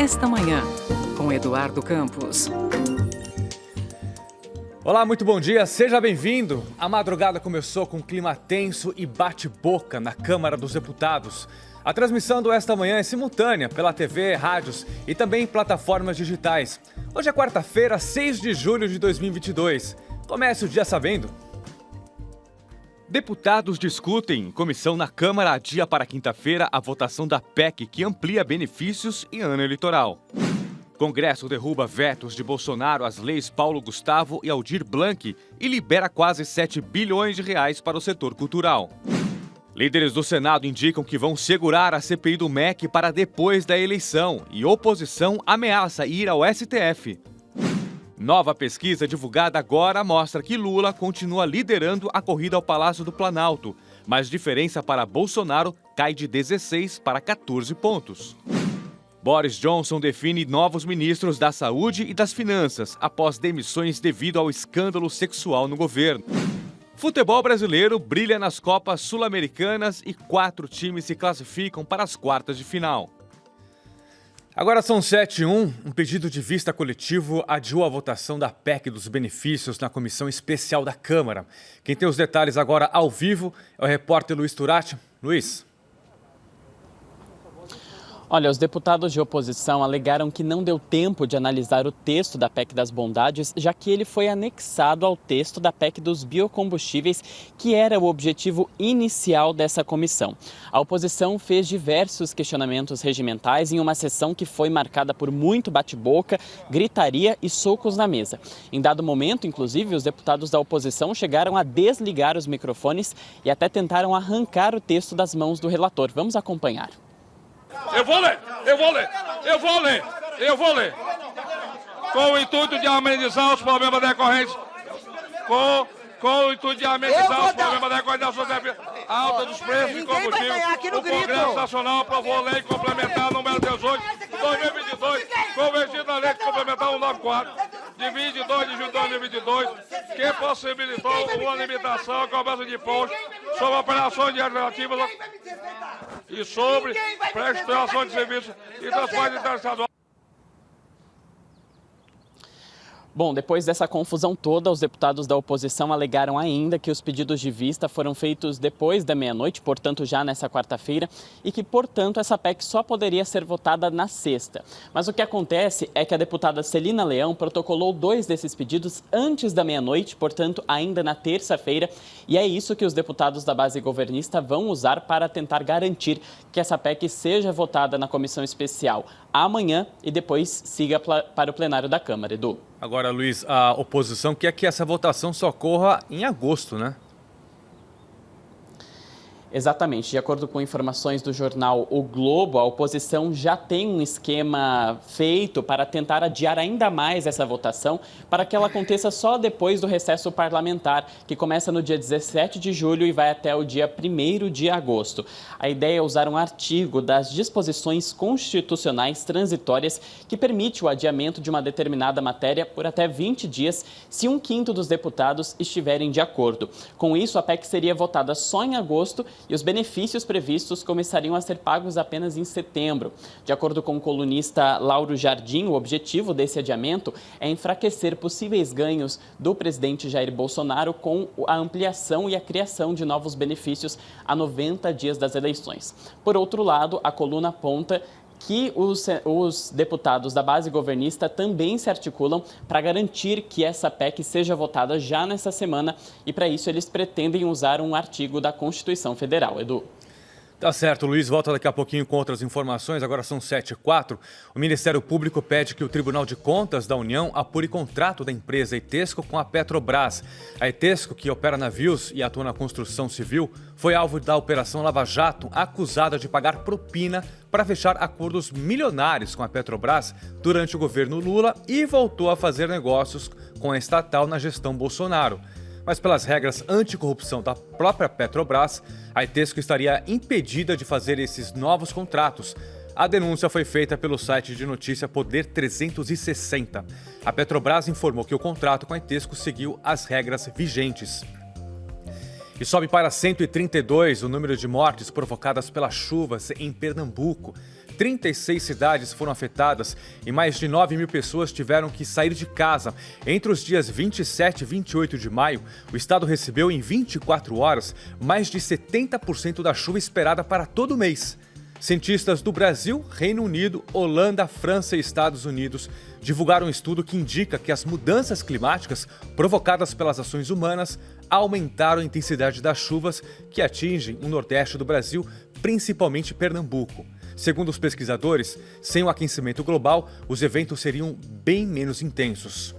nesta manhã, com Eduardo Campos. Olá, muito bom dia, seja bem-vindo. A madrugada começou com clima tenso e bate-boca na Câmara dos Deputados. A transmissão desta manhã é simultânea pela TV, rádios e também plataformas digitais. Hoje é quarta-feira, 6 de julho de 2022. Comece o dia sabendo. Deputados discutem em comissão na Câmara adia para quinta-feira a votação da PEC que amplia benefícios em ano eleitoral. Congresso derruba vetos de Bolsonaro às leis Paulo Gustavo e Aldir Blanc e libera quase 7 bilhões de reais para o setor cultural. Líderes do Senado indicam que vão segurar a CPI do MEC para depois da eleição e oposição ameaça ir ao STF. Nova pesquisa divulgada agora mostra que Lula continua liderando a corrida ao Palácio do Planalto, mas diferença para Bolsonaro cai de 16 para 14 pontos. Boris Johnson define novos ministros da Saúde e das Finanças após demissões devido ao escândalo sexual no governo. Futebol brasileiro brilha nas Copas Sul-Americanas e 4 times se classificam para as quartas de final. Agora são 7h01, um pedido de vista coletivo adiou a votação da PEC dos benefícios na Comissão Especial da Câmara. Quem tem os detalhes agora ao vivo é o repórter Luiz Turati. Luiz. Olha, os deputados de oposição alegaram que não deu tempo de analisar o texto da PEC das bondades, já que ele foi anexado ao texto da PEC dos biocombustíveis, que era o objetivo inicial dessa comissão. A oposição fez diversos questionamentos regimentais em uma sessão que foi marcada por muito bate-boca, gritaria e socos na mesa. Em dado momento, inclusive, os deputados da oposição chegaram a desligar os microfones e até tentaram arrancar o texto das mãos do relator. Vamos acompanhar. Eu vou ler. Com o intuito de amenizar os problemas decorrentes. Com o intuito de amenizar os problemas decorrentes da alta dos preços de combustível. O Congresso Nacional aprovou a lei complementar número 18 de 2022, convertida na lei complementar 194, de 22 de julho de 2022, que possibilitou uma limitação à cobrança de impostos sobre operações de alternativas e sobre prestação de serviços e transporte interestadual. Bom, depois dessa confusão toda, os deputados da oposição alegaram ainda que os pedidos de vista foram feitos depois da meia-noite, portanto já nessa quarta-feira, e que, portanto, essa PEC só poderia ser votada na sexta. Mas o que acontece é que a deputada Celina Leão protocolou 2 desses pedidos antes da meia-noite, portanto, ainda na terça-feira, e é isso que os deputados da base governista vão usar para tentar garantir que essa PEC seja votada na comissão especial amanhã e depois siga para o plenário da Câmara. Edu. Agora, Luiz, a oposição quer que essa votação só ocorra em agosto, né? Exatamente. De acordo com informações do jornal O Globo, a oposição já tem um esquema feito para tentar adiar ainda mais essa votação, para que ela aconteça só depois do recesso parlamentar, que começa no dia 17 de julho e vai até o dia 1º de agosto. A ideia é usar um artigo das disposições constitucionais transitórias que permite o adiamento de uma determinada matéria por até 20 dias, se 1/5 dos deputados estiverem de acordo. Com isso, a PEC seria votada só em agosto e os benefícios previstos começariam a ser pagos apenas em setembro. De acordo com o colunista Lauro Jardim, o objetivo desse adiamento é enfraquecer possíveis ganhos do presidente Jair Bolsonaro com a ampliação e a criação de novos benefícios a 90 dias das eleições. Por outro lado, a coluna aponta que os deputados da base governista também se articulam para garantir que essa PEC seja votada já nessa semana e, para isso, eles pretendem usar um artigo da Constituição Federal. Edu. Tá certo, Luiz. Volta daqui a pouquinho com outras informações. Agora são 7h04. O Ministério Público pede que o Tribunal de Contas da União apure contrato da empresa Etesco com a Petrobras. A Etesco, que opera navios e atua na construção civil, foi alvo da Operação Lava Jato, acusada de pagar propina para fechar acordos milionários com a Petrobras durante o governo Lula e voltou a fazer negócios com a estatal na gestão Bolsonaro. Mas pelas regras anticorrupção da própria Petrobras, a Etesco estaria impedida de fazer esses novos contratos. A denúncia foi feita pelo site de notícia Poder 360. A Petrobras informou que o contrato com a Etesco seguiu as regras vigentes. E sobe para 132 o número de mortes provocadas pelas chuvas em Pernambuco. 36 cidades foram afetadas e mais de 9 mil pessoas tiveram que sair de casa. Entre os dias 27 e 28 de maio, o estado recebeu em 24 horas mais de 70% da chuva esperada para todo o mês. Cientistas do Brasil, Reino Unido, Holanda, França e Estados Unidos divulgaram um estudo que indica que as mudanças climáticas provocadas pelas ações humanas aumentaram a intensidade das chuvas que atingem o Nordeste do Brasil, principalmente Pernambuco. Segundo os pesquisadores, sem o aquecimento global, os eventos seriam bem menos intensos.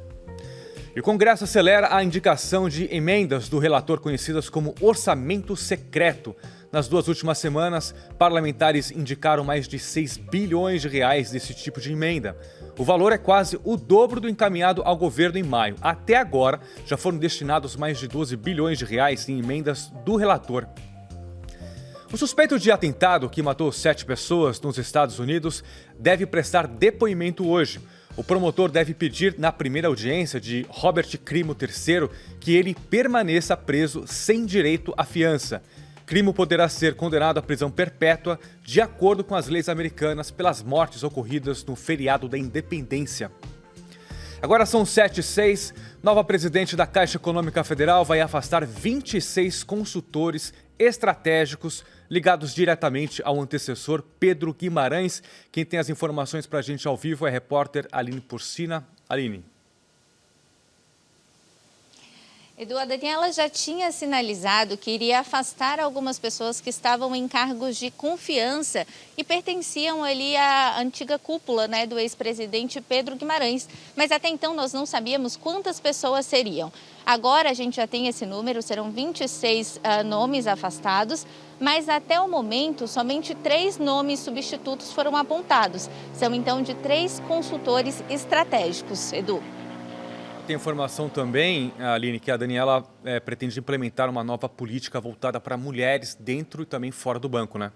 E o Congresso acelera a indicação de emendas do relator conhecidas como orçamento secreto. Nas 2 últimas semanas, parlamentares indicaram mais de 6 bilhões de reais desse tipo de emenda. O valor é quase o dobro do encaminhado ao governo em maio. Até agora, já foram destinados mais de 12 bilhões de reais em emendas do relator. O suspeito de atentado que matou 7 pessoas nos Estados Unidos deve prestar depoimento hoje. O promotor deve pedir na primeira audiência de Robert Crimo III que ele permaneça preso sem direito à fiança. Crimo poderá ser condenado à prisão perpétua de acordo com as leis americanas pelas mortes ocorridas no feriado da Independência. Agora são 7h06. Nova presidente da Caixa Econômica Federal vai afastar 26 consultores estratégicos ligados diretamente ao antecessor Pedro Guimarães. Quem tem as informações para a gente ao vivo é a repórter Aline Porcina. Aline. Edu, a Daniela já tinha sinalizado que iria afastar algumas pessoas que estavam em cargos de confiança e pertenciam ali à antiga cúpula, né, do ex-presidente Pedro Guimarães. Mas até então nós não sabíamos quantas pessoas seriam. Agora a gente já tem esse número, serão 26 nomes afastados, mas até o momento somente 3 nomes substitutos foram apontados. São então de 3 consultores estratégicos, Edu. Tem informação também, Aline, que a Daniela pretende implementar uma nova política voltada para mulheres dentro e também fora do banco, né?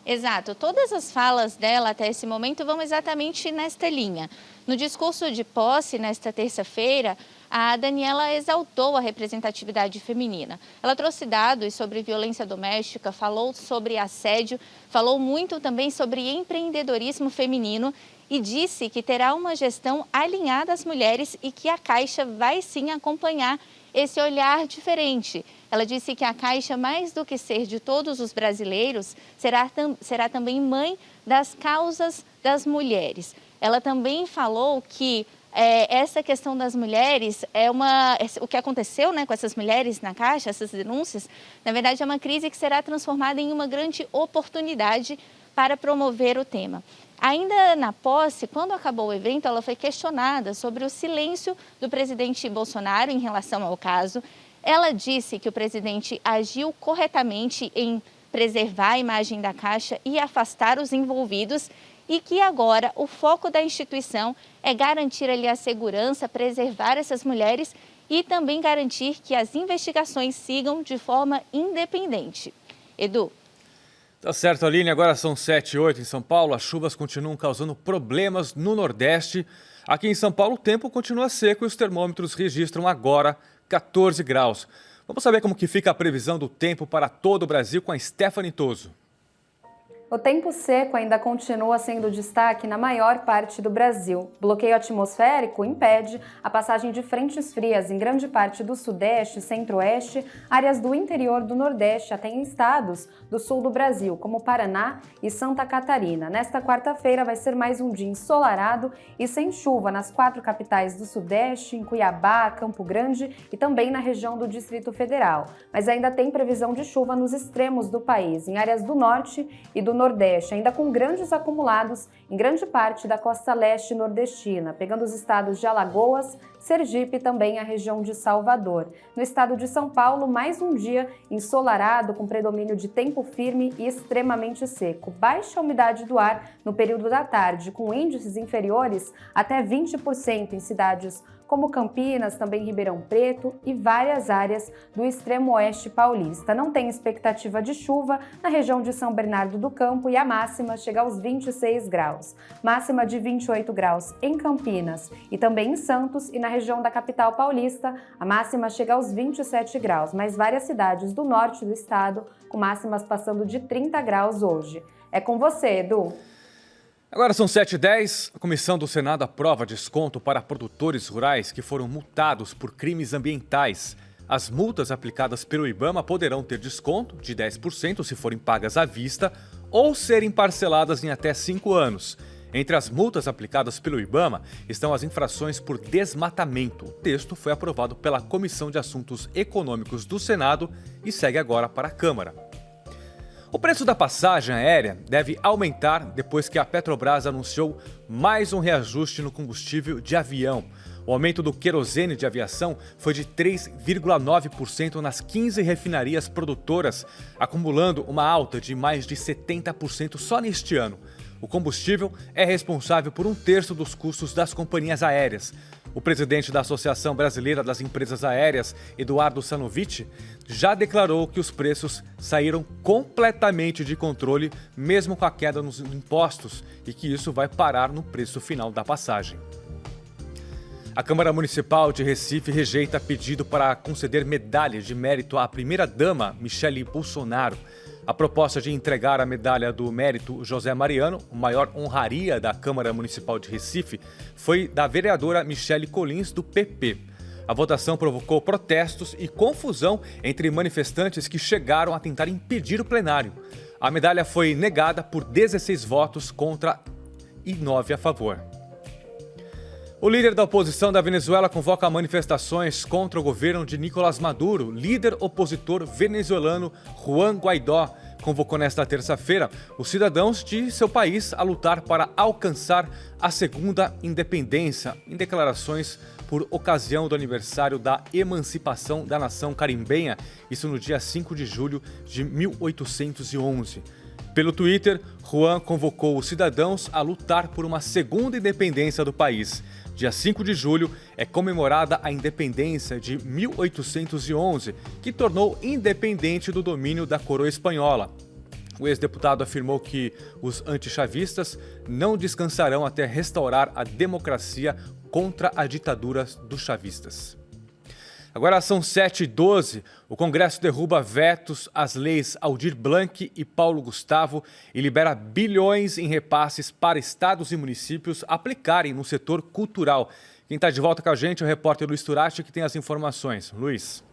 Exato. Todas as falas dela até esse momento vão exatamente nesta linha. No discurso de posse, nesta terça-feira, a Daniela exaltou a representatividade feminina. Ela trouxe dados sobre violência doméstica, falou sobre assédio, falou muito também sobre empreendedorismo feminino e disse que terá uma gestão alinhada às mulheres e que a Caixa vai sim acompanhar esse olhar diferente. Ela disse que a Caixa, mais do que ser de todos os brasileiros, será também mãe das causas das mulheres. Ela também falou que essa questão das mulheres o que aconteceu, né, com essas mulheres na Caixa, essas denúncias, na verdade é uma crise que será transformada em uma grande oportunidade para promover o tema. Ainda na posse, quando acabou o evento, ela foi questionada sobre o silêncio do presidente Bolsonaro em relação ao caso. Ela disse que o presidente agiu corretamente em preservar a imagem da Caixa e afastar os envolvidos e que agora o foco da instituição é garantir ali a segurança, preservar essas mulheres e também garantir que as investigações sigam de forma independente. Edu. Tá certo, Aline. Agora são 7h08 em São Paulo. As chuvas continuam causando problemas no Nordeste. Aqui em São Paulo o tempo continua seco e os termômetros registram agora 14 graus. Vamos saber como que fica a previsão do tempo para todo o Brasil com a Stephanie Toso. O tempo seco ainda continua sendo destaque na maior parte do Brasil. Bloqueio atmosférico impede a passagem de frentes frias em grande parte do Sudeste, Centro-Oeste, áreas do interior do Nordeste, até em estados do sul do Brasil, como Paraná e Santa Catarina. Nesta quarta-feira vai ser mais um dia ensolarado e sem chuva nas 4 capitais do Sudeste, em Cuiabá, Campo Grande e também na região do Distrito Federal. Mas ainda tem previsão de chuva nos extremos do país, em áreas do Norte e do Nordeste, ainda com grandes acumulados em grande parte da costa leste nordestina, pegando os estados de Alagoas, Sergipe e também a região de Salvador. No estado de São Paulo, mais um dia ensolarado, com predomínio de tempo firme e extremamente seco. Baixa umidade do ar no período da tarde, com índices inferiores até 20% em cidades como Campinas, também Ribeirão Preto e várias áreas do extremo oeste paulista. Não tem expectativa de chuva na região de São Bernardo do Campo e a máxima chega aos 26 graus. Máxima de 28 graus em Campinas e também em Santos e na região da capital paulista, a máxima chega aos 27 graus, mas várias cidades do norte do estado com máximas passando de 30 graus hoje. É com você, Edu. Agora são 7h10. A Comissão do Senado aprova desconto para produtores rurais que foram multados por crimes ambientais. As multas aplicadas pelo IBAMA poderão ter desconto de 10% se forem pagas à vista ou serem parceladas em até 5 anos. Entre as multas aplicadas pelo IBAMA estão as infrações por desmatamento. O texto foi aprovado pela Comissão de Assuntos Econômicos do Senado e segue agora para a Câmara. O preço da passagem aérea deve aumentar depois que a Petrobras anunciou mais um reajuste no combustível de avião. O aumento do querosene de aviação foi de 3,9% nas 15 refinarias produtoras, acumulando uma alta de mais de 70% só neste ano. O combustível é responsável por 1/3 dos custos das companhias aéreas. O presidente da Associação Brasileira das Empresas Aéreas, Eduardo Sanovic, já declarou que os preços saíram completamente de controle, mesmo com a queda nos impostos, e que isso vai parar no preço final da passagem. A Câmara Municipal de Recife rejeita pedido para conceder medalha de mérito à primeira-dama Michele Bolsonaro. A proposta de entregar a medalha do mérito José Mariano, a maior honraria da Câmara Municipal de Recife, foi da vereadora Michele Colins, do PP. A votação provocou protestos e confusão entre manifestantes que chegaram a tentar impedir o plenário. A medalha foi negada por 16 votos contra e 9 a favor. O líder da oposição da Venezuela convoca manifestações contra o governo de Nicolás Maduro. Líder opositor venezuelano Juan Guaidó convocou nesta terça-feira os cidadãos de seu país a lutar para alcançar a segunda independência, em declarações por ocasião do aniversário da emancipação da nação carimbenha, isso no dia 5 de julho de 1811. Pelo Twitter, Juan convocou os cidadãos a lutar por uma segunda independência do país. Dia 5 de julho é comemorada a independência de 1811, que tornou independente do domínio da coroa espanhola. O ex-deputado afirmou que os antichavistas não descansarão até restaurar a democracia contra a ditadura dos chavistas. Agora são 7h12. O Congresso derruba vetos às leis Aldir Blanc e Paulo Gustavo e libera bilhões em repasses para estados e municípios aplicarem no setor cultural. Quem está de volta com a gente é o repórter Luiz Turati, que tem as informações. Luiz.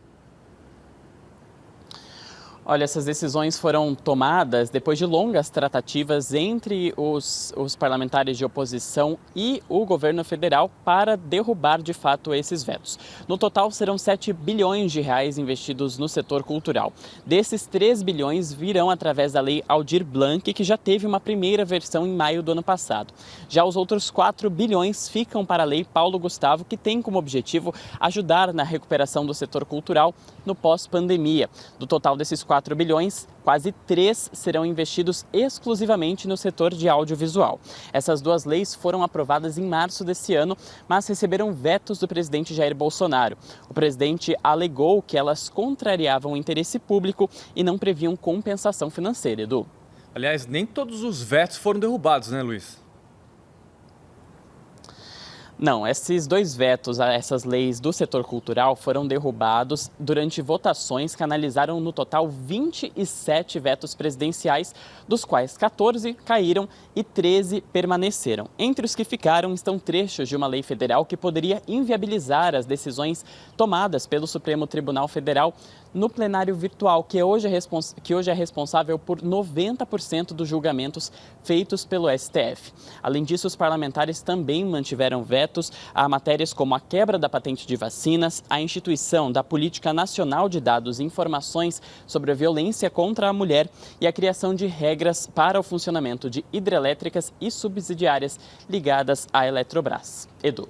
Olha, essas decisões foram tomadas depois de longas tratativas entre os parlamentares de oposição e o governo federal para derrubar de fato esses vetos. No total, serão 7 bilhões de reais investidos no setor cultural. Desses, 3 bilhões virão através da lei Aldir Blanc, que já teve uma primeira versão em maio do ano passado. Já os outros 4 bilhões ficam para a lei Paulo Gustavo, que tem como objetivo ajudar na recuperação do setor cultural no pós-pandemia. Do total desses 4 bilhões, quase 3 serão investidos exclusivamente no setor de audiovisual. Essas duas leis foram aprovadas em março desse ano, mas receberam vetos do presidente Jair Bolsonaro. O presidente alegou que elas contrariavam o interesse público e não previam compensação financeira, Edu. Aliás, nem todos os vetos foram derrubados, né, Luiz? Não, esses 2 vetos a essas leis do setor cultural foram derrubados durante votações que analisaram no total 27 vetos presidenciais, dos quais 14 caíram e 13 permaneceram. Entre os que ficaram estão trechos de uma lei federal que poderia inviabilizar as decisões tomadas pelo Supremo Tribunal Federal no plenário virtual, que hoje é responsável por 90% dos julgamentos feitos pelo STF. Além disso, os parlamentares também mantiveram vetos a matérias como a quebra da patente de vacinas, a instituição da Política Nacional de Dados e Informações sobre a Violência contra a Mulher e a criação de regras para o funcionamento de hidrelétricas e subsidiárias ligadas à Eletrobras. Edu.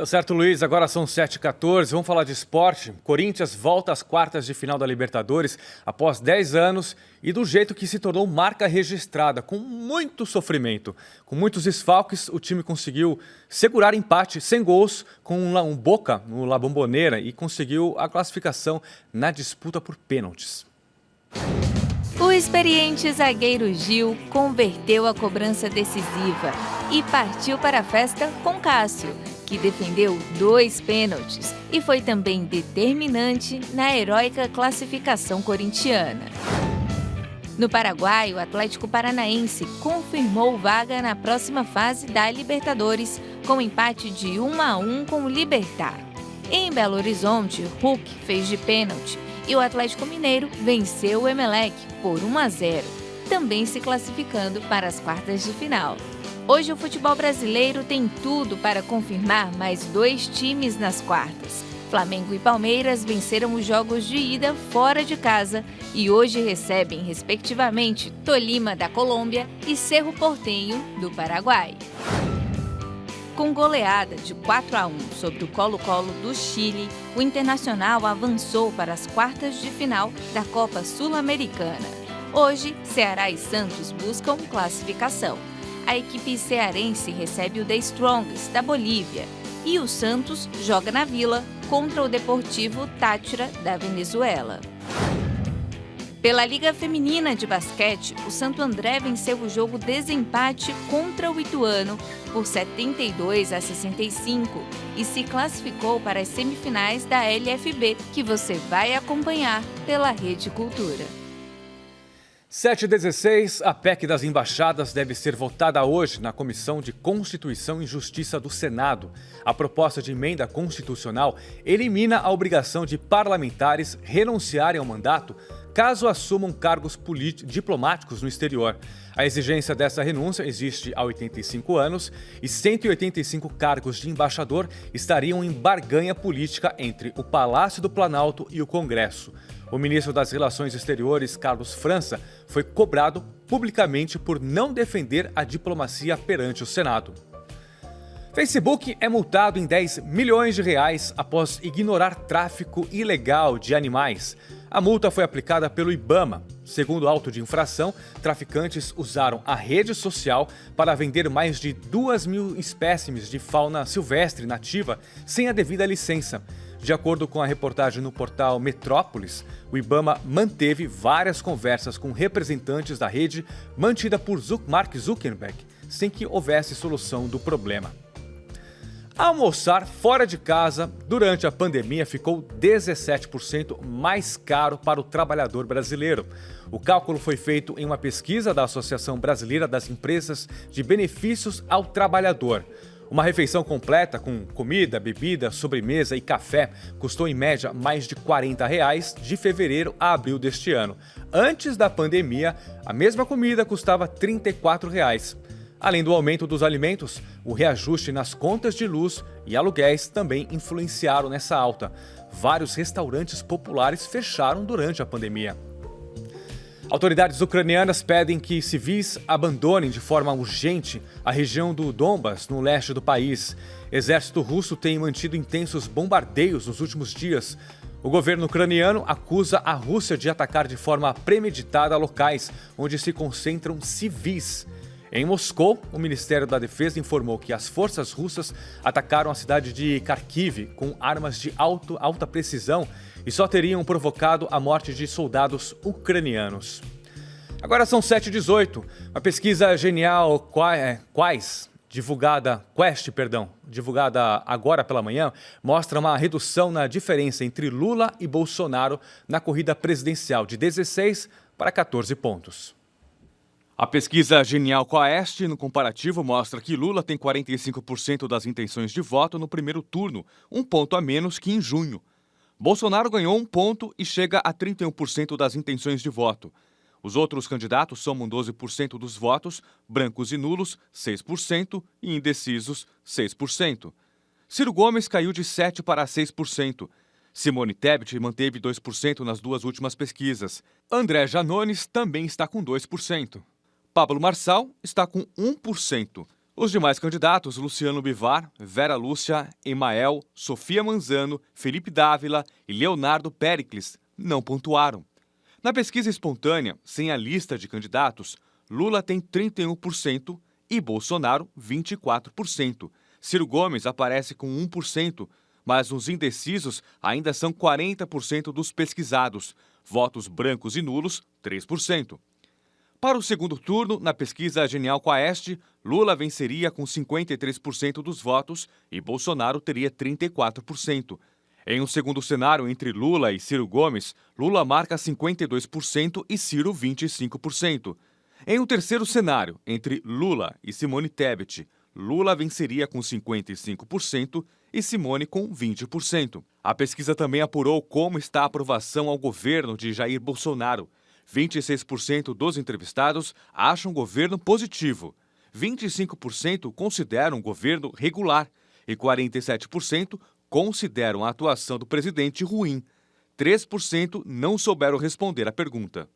Tá certo, Luiz. Agora são 7h14. Vamos falar de esporte. Corinthians volta às quartas de final da Libertadores após 10 anos e do jeito que se tornou marca registrada, com muito sofrimento. Com muitos desfalques, o time conseguiu segurar empate sem gols com um Boca no La Bombonera e conseguiu a classificação na disputa por pênaltis. O experiente zagueiro Gil converteu a cobrança decisiva e partiu para a festa com Cássio, que defendeu 2 pênaltis e foi também determinante na heróica classificação corintiana. No Paraguai, o Atlético Paranaense confirmou vaga na próxima fase da Libertadores, com empate de 1-1 com o Libertad. Em Belo Horizonte, Hulk fez de pênalti e o Atlético Mineiro venceu o Emelec por 1-0, também se classificando para as quartas de final. Hoje o futebol brasileiro tem tudo para confirmar mais 2 times nas quartas. Flamengo e Palmeiras venceram os jogos de ida fora de casa e hoje recebem, respectivamente, Tolima da Colômbia e Cerro Porteño do Paraguai. Com goleada de 4-1 sobre o Colo-Colo do Chile, o Internacional avançou para as quartas de final da Copa Sul-Americana. Hoje, Ceará e Santos buscam classificação. A equipe cearense recebe o The Strongest da Bolívia e o Santos joga na Vila contra o Deportivo Táchira da Venezuela. Pela Liga Feminina de Basquete, o Santo André venceu o jogo desempate contra o Ituano por 72-65 e se classificou para as semifinais da LFB, que você vai acompanhar pela Rede Cultura. 7h16, a PEC das embaixadas deve ser votada hoje na Comissão de Constituição e Justiça do Senado. A proposta de emenda constitucional elimina a obrigação de parlamentares renunciarem ao mandato caso assumam cargos diplomáticos no exterior. A exigência dessa renúncia existe há 85 anos e 185 cargos de embaixador estariam em barganha política entre o Palácio do Planalto e o Congresso. O ministro das Relações Exteriores, Carlos França, foi cobrado publicamente por não defender a diplomacia perante o Senado. Facebook é multado em 10 milhões de reais após ignorar tráfico ilegal de animais. A multa foi aplicada pelo IBAMA. Segundo o auto de infração, traficantes usaram a rede social para vender mais de 2.000 espécimes de fauna silvestre nativa sem a devida licença. De acordo com a reportagem no portal Metrópolis, o IBAMA manteve várias conversas com representantes da rede mantida por Mark Zuckerberg, sem que houvesse solução do problema. Almoçar fora de casa durante a pandemia ficou 17% mais caro para o trabalhador brasileiro. O cálculo foi feito em uma pesquisa da Associação Brasileira das Empresas de Benefícios ao Trabalhador. Uma refeição completa com comida, bebida, sobremesa e café custou em média mais de R$ 40 de fevereiro a abril deste ano. Antes da pandemia, a mesma comida custava R$ 34. Além do aumento dos alimentos, o reajuste nas contas de luz e aluguéis também influenciaram nessa alta. Vários restaurantes populares fecharam durante a pandemia. Autoridades ucranianas pedem que civis abandonem de forma urgente a região do Donbas, no leste do país. Exército russo tem mantido intensos bombardeios nos últimos dias. O governo ucraniano acusa a Rússia de atacar de forma premeditada locais onde se concentram civis. Em Moscou, o Ministério da Defesa informou que as forças russas atacaram a cidade de Kharkiv com armas de alta precisão e só teriam provocado a morte de soldados ucranianos. Agora são 7h18. A pesquisa Genial Quest, divulgada agora pela manhã, mostra uma redução na diferença entre Lula e Bolsonaro na corrida presidencial de 16 para 14 pontos. A pesquisa Genial Quest, no comparativo, mostra que Lula tem 45% das intenções de voto no primeiro turno, um ponto a menos que em junho. Bolsonaro ganhou 1 ponto e chega a 31% das intenções de voto. Os outros candidatos somam 12% dos votos, brancos e nulos, 6% e indecisos, 6%. Ciro Gomes caiu de 7% para 6%. Simone Tebet manteve 2% nas 2 últimas pesquisas. André Janones também está com 2%. Pablo Marçal está com 1%. Os demais candidatos, Luciano Bivar, Vera Lúcia, Emael, Sofia Manzano, Felipe Dávila e Leonardo Péricles, não pontuaram. Na pesquisa espontânea, sem a lista de candidatos, Lula tem 31% e Bolsonaro 24%. Ciro Gomes aparece com 1%, mas os indecisos ainda são 40% dos pesquisados. Votos brancos e nulos, 3%. Para o segundo turno, na pesquisa Genial Quaest, Lula venceria com 53% dos votos e Bolsonaro teria 34%. Em um segundo cenário entre Lula e Ciro Gomes, Lula marca 52% e Ciro 25%. Em um terceiro cenário, entre Lula e Simone Tebet, Lula venceria com 55% e Simone com 20%. A pesquisa também apurou como está a aprovação ao governo de Jair Bolsonaro. 26% dos entrevistados acham o governo positivo, 25% consideram o governo regular e 47% consideram a atuação do presidente ruim. 3% não souberam responder à pergunta.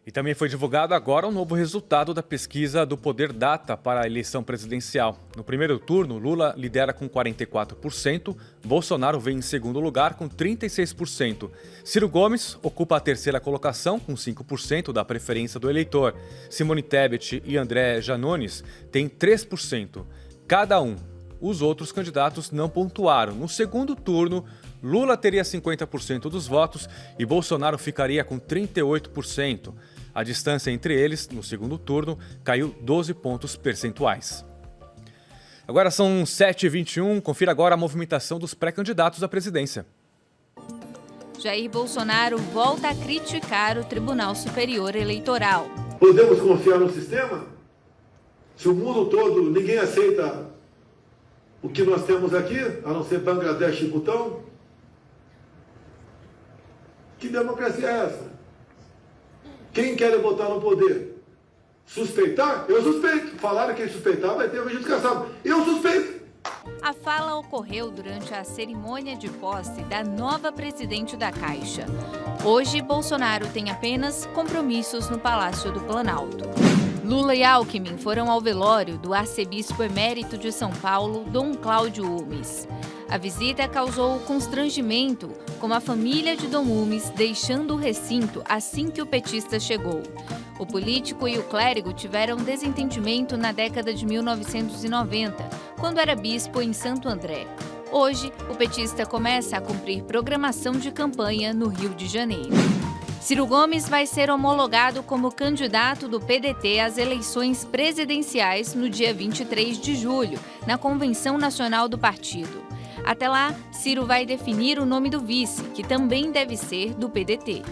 E também foi divulgado agora um novo resultado da pesquisa do Poder Data para a eleição presidencial. No primeiro turno, Lula lidera com 44%, Bolsonaro vem em segundo lugar com 36%. Ciro Gomes ocupa a terceira colocação com 5% da preferência do eleitor. Simone Tebet e André Janones têm 3%. Cada um. Os outros candidatos não pontuaram. No segundo turno, Lula teria 50% dos votos e Bolsonaro ficaria com 38%. A distância entre eles, no segundo turno, caiu 12 pontos percentuais. Agora são 7h21, confira agora a movimentação dos pré-candidatos à presidência. Jair Bolsonaro volta a criticar o Tribunal Superior Eleitoral. Podemos confiar no sistema? Se o mundo todo, ninguém aceita o que nós temos aqui, a não ser Bangladesh e Butão? Que democracia é essa? Quem quer botar no poder? Suspeitar? Eu suspeito. Falaram que suspeitar vai ter registro caçado. Eu suspeito. A fala ocorreu durante a cerimônia de posse da nova presidente da Caixa. Hoje, Bolsonaro tem apenas compromissos no Palácio do Planalto. Lula e Alckmin foram ao velório do arcebispo emérito de São Paulo, Dom Cláudio Umes. A visita causou constrangimento, com a família de Dom Umes deixando o recinto assim que o petista chegou. O político e o clérigo tiveram desentendimento na década de 1990, quando era bispo em Santo André. Hoje, o petista começa a cumprir programação de campanha no Rio de Janeiro. Ciro Gomes vai ser homologado como candidato do PDT às eleições presidenciais no dia 23 de julho, na Convenção Nacional do Partido. Até lá, Ciro vai definir o nome do vice, que também deve ser do PDT.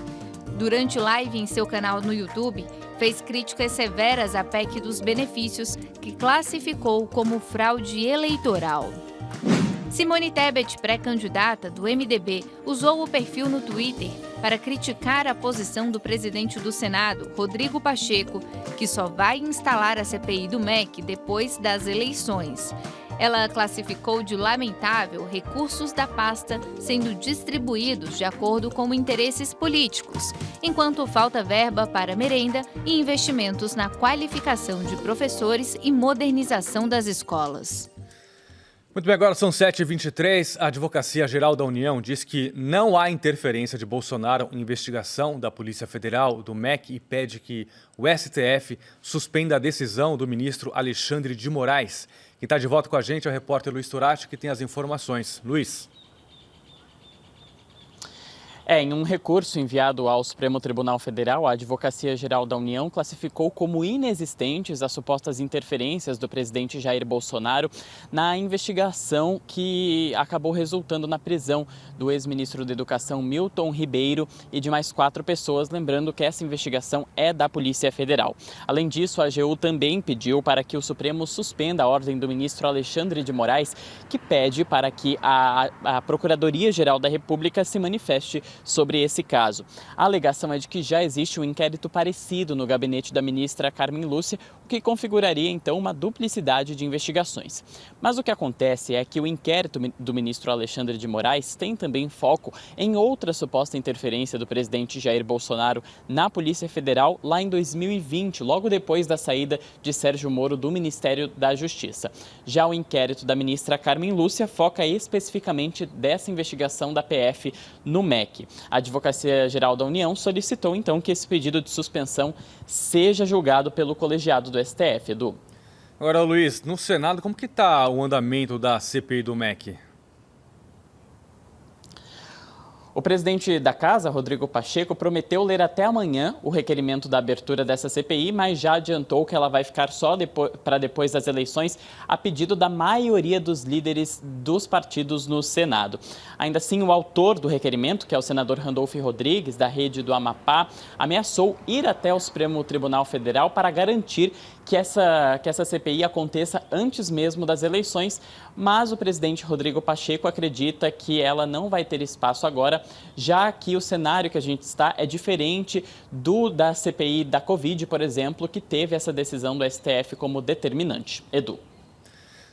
Durante live em seu canal no YouTube, fez críticas severas à PEC dos benefícios, que classificou como fraude eleitoral. Simone Tebet, pré-candidata do MDB, usou o perfil no Twitter para criticar a posição do presidente do Senado, Rodrigo Pacheco, que só vai instalar a CPI do MEC depois das eleições. Ela classificou de lamentável recursos da pasta sendo distribuídos de acordo com interesses políticos, enquanto falta verba para merenda e investimentos na qualificação de professores e modernização das escolas. Muito bem, agora são 7h23. A Advocacia Geral da União diz que não há interferência de Bolsonaro em investigação da Polícia Federal, do MEC, e pede que o STF suspenda a decisão do ministro Alexandre de Moraes. Quem está de volta com a gente é o repórter Luiz Turati, que tem as informações. Luiz. Em um recurso enviado ao Supremo Tribunal Federal, a Advocacia Geral da União classificou como inexistentes as supostas interferências do presidente Jair Bolsonaro na investigação que acabou resultando na prisão do ex-ministro da Educação Milton Ribeiro e de mais 4 pessoas, lembrando que essa investigação é da Polícia Federal. Além disso, a AGU também pediu para que o Supremo suspenda a ordem do ministro Alexandre de Moraes, que pede para que a Procuradoria-Geral da República se manifeste sobre esse caso. A alegação é de que já existe um inquérito parecido no gabinete da ministra Carmen Lúcia, o que configuraria então uma duplicidade de investigações. Mas o que acontece é que o inquérito do ministro Alexandre de Moraes tem também foco em outra suposta interferência do presidente Jair Bolsonaro na Polícia Federal lá em 2020, logo depois da saída de Sérgio Moro do Ministério da Justiça. Já o inquérito da ministra Carmen Lúcia foca especificamente dessa investigação da PF no MEC. A Advocacia Geral da União solicitou então que esse pedido de suspensão seja julgado pelo colegiado do STF, Edu. Agora, Luiz, no Senado, como que está o andamento da CPI do MEC? O presidente da Casa, Rodrigo Pacheco, prometeu ler até amanhã o requerimento da abertura dessa CPI, mas já adiantou que ela vai ficar só para depois das eleições, a pedido da maioria dos líderes dos partidos no Senado. Ainda assim, o autor do requerimento, que é o senador Randolfo Rodrigues, da Rede do Amapá, ameaçou ir até o Supremo Tribunal Federal para garantir que essa CPI aconteça antes mesmo das eleições, mas o presidente Rodrigo Pacheco acredita que ela não vai ter espaço agora, já que o cenário que a gente está é diferente da CPI da Covid, por exemplo, que teve essa decisão do STF como determinante. Edu.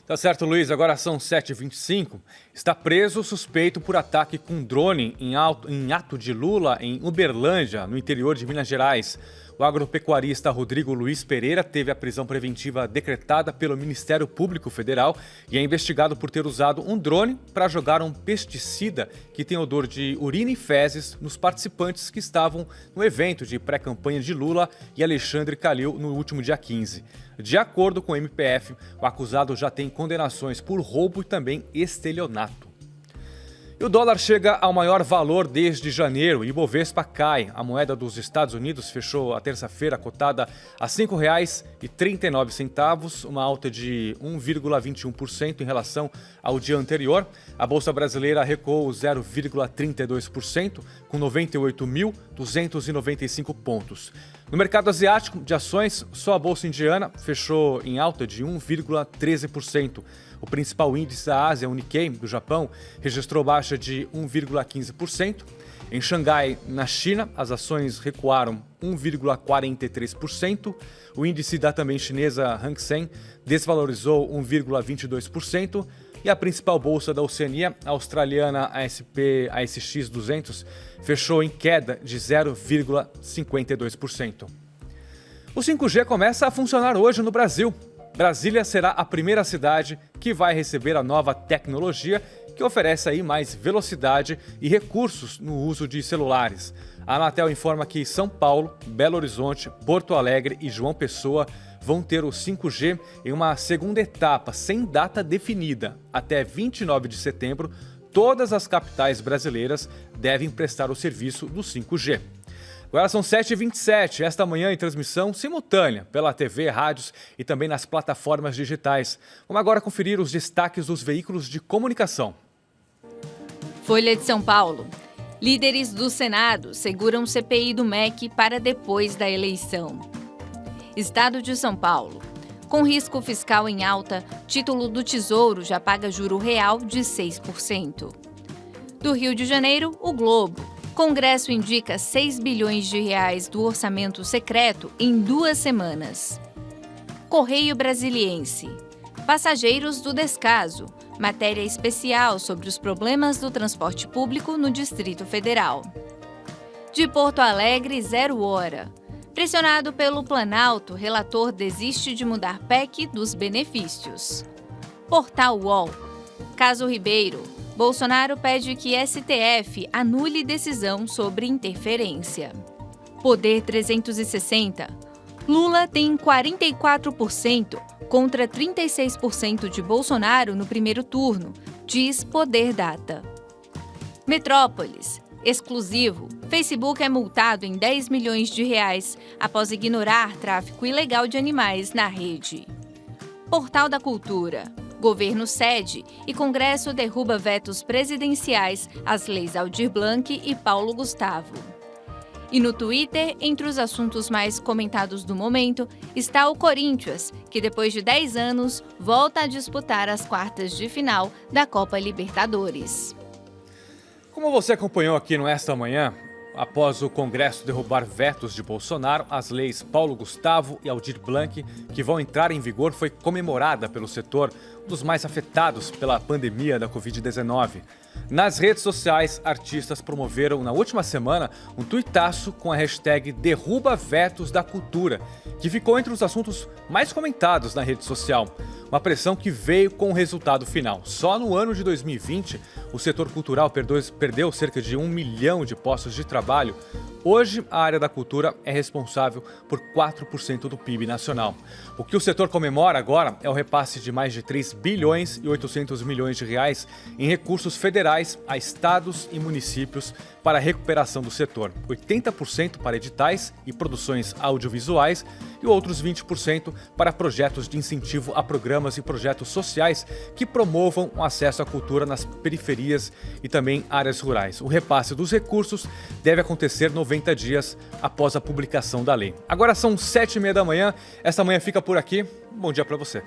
Tá certo, Luiz. Agora são 7h25. Está preso o suspeito por ataque com drone em ato de Lula em Uberlândia, no interior de Minas Gerais. O agropecuarista Rodrigo Luiz Pereira teve a prisão preventiva decretada pelo Ministério Público Federal e é investigado por ter usado um drone para jogar um pesticida que tem odor de urina e fezes nos participantes que estavam no evento de pré-campanha de Lula e Alexandre Calil no último dia 15. De acordo com o MPF, o acusado já tem condenações por roubo e também estelionato. E o dólar chega ao maior valor desde janeiro e o Ibovespa cai. A moeda dos Estados Unidos fechou a terça-feira cotada a R$ 5,39, uma alta de 1,21% em relação ao dia anterior. A Bolsa Brasileira recuou 0,32%, com 98.295 pontos. No mercado asiático de ações, só a Bolsa Indiana fechou em alta de 1,13%. O principal índice da Ásia, o Nikkei, do Japão, registrou baixa de 1,15%. Em Xangai, na China, as ações recuaram 1,43%. O índice da também chinesa Hang Seng desvalorizou 1,22%. E a principal bolsa da Oceania, a australiana ASX 200, fechou em queda de 0,52%. O 5G começa a funcionar hoje no Brasil. Brasília será a primeira cidade que vai receber a nova tecnologia que oferece aí mais velocidade e recursos no uso de celulares. A Anatel informa que São Paulo, Belo Horizonte, Porto Alegre e João Pessoa vão ter o 5G em uma segunda etapa sem data definida. Até 29 de setembro, todas as capitais brasileiras devem prestar o serviço do 5G. Agora são 7h27, esta manhã em transmissão simultânea pela TV, rádios e também nas plataformas digitais. Vamos agora conferir os destaques dos veículos de comunicação. Folha de São Paulo. Líderes do Senado seguram CPI do MEC para depois da eleição. Estado de São Paulo. Com risco fiscal em alta, título do Tesouro já paga juro real de 6%. Do Rio de Janeiro, o Globo. Congresso indica 6 bilhões de reais do orçamento secreto em 2 semanas. Correio Brasiliense. Passageiros do descaso. Matéria especial sobre os problemas do transporte público no Distrito Federal. De Porto Alegre, 0 hora. Pressionado pelo Planalto, relator desiste de mudar PEC dos benefícios. Portal UOL. Caso Ribeiro. Bolsonaro pede que STF anule decisão sobre interferência. Poder 360. Lula tem 44% contra 36% de Bolsonaro no primeiro turno, diz Poder Data. Metrópolis. Exclusivo. Facebook é multado em 10 milhões de reais após ignorar tráfico ilegal de animais na rede. Portal da Cultura. Governo cede e Congresso derruba vetos presidenciais às leis Aldir Blanc e Paulo Gustavo. E no Twitter, entre os assuntos mais comentados do momento, está o Corinthians, que depois de 10 anos volta a disputar as quartas de final da Copa Libertadores. Como você acompanhou aqui no Esta Manhã, após o Congresso derrubar vetos de Bolsonaro, as leis Paulo Gustavo e Aldir Blanc, que vão entrar em vigor, foi comemorada pelo setor, um dos mais afetados pela pandemia da Covid-19. Nas redes sociais, artistas promoveram na última semana um tuitaço com a hashtag Derruba Vetos da Cultura, que ficou entre os assuntos mais comentados na rede social. Uma pressão que veio com o resultado final. Só no ano de 2020, o setor cultural perdeu cerca de 1 milhão de postos de trabalho. Hoje, a área da cultura é responsável por 4% do PIB nacional. O que o setor comemora agora é o repasse de mais de 3 bilhões e 800 milhões de reais em recursos federais a estados e municípios para a recuperação do setor. 80% para editais e produções audiovisuais e outros 20% para projetos de incentivo a programas e projetos sociais que promovam o acesso à cultura nas periferias e também áreas rurais. O repasse dos recursos deve acontecer 90 dias após a publicação da lei. Agora são 7h30 da manhã, esta manhã fica por aqui. Bom dia para você.